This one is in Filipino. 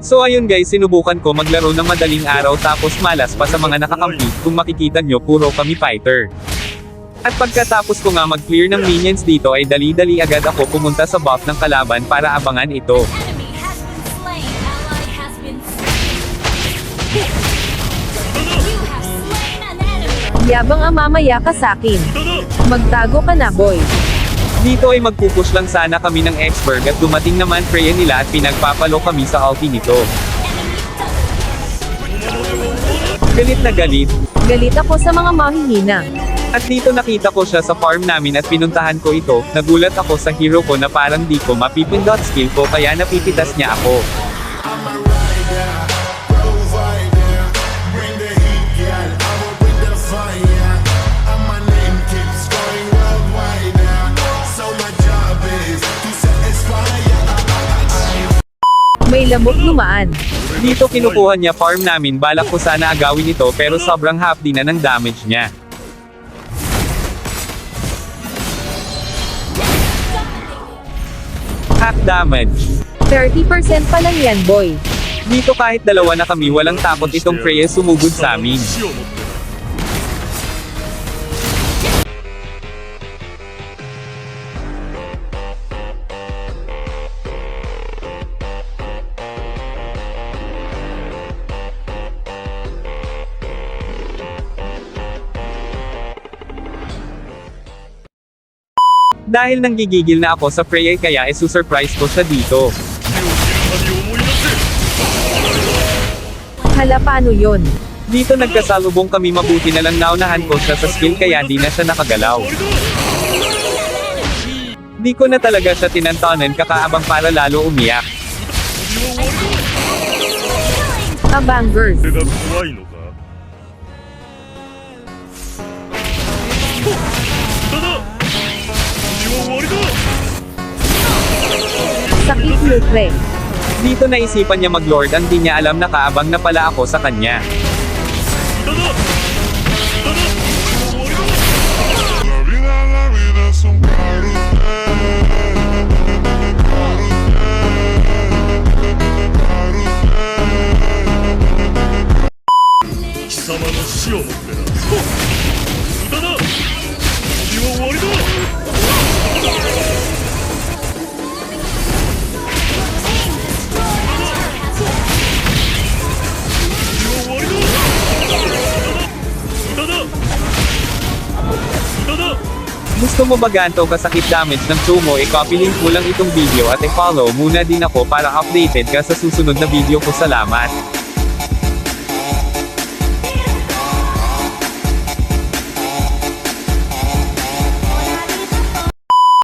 So ayun guys, sinubukan ko maglaro ng madaling araw tapos malas pa sa mga nakakampi, kung makikita nyo puro kami fighter. At pagkatapos ko nga mag-clear ng minions dito ay dali-dali agad ako pumunta sa buff ng kalaban para abangan ito. Enemy has been slain. Ally has been slain. You have slain an enemy. Yabang ang mamaya ka sakin. Magtago ka na boy. Dito ay magpupush lang sana kami ng Exberg at dumating naman Freya nila at pinagpapalo kami sa ulti nito. Galit na galit. Galit ako sa mga mahihina. At dito nakita ko siya sa farm namin at pinuntahan ko ito, nagulat ako sa hero ko na parang di ko mapipindot skill ko kaya napipitas niya ako. May lamok lumaan. Dito kinukuha niya farm namin, balak ko sana agawin ito pero sobrang half din na ng damage niya. Half damage. 30% pa lang yan boy. Dito kahit dalawa na kami walang takot itong Freya sumugod sa amin. Dahil nanggigigil na ako sa Freya kaya isusurprise ko siya dito. Hala paano yun? Dito nagkasalubong kami, mabuti na lang naunahan ko siya sa skill kaya di na siya nakagalaw. Di ko na talaga siya tinantanan kakaabang para lalo umiyak. Abangers. Sakit lutre. Dito naisipan niya mag-lord ang di niya alam na kaabang na pala ako sa kanya. Gusto mo ba ganto kasakit damage ng sumo? I-copy link mo lang itong video at i-follow muna din ako para updated ka sa susunod na video ko. Salamat!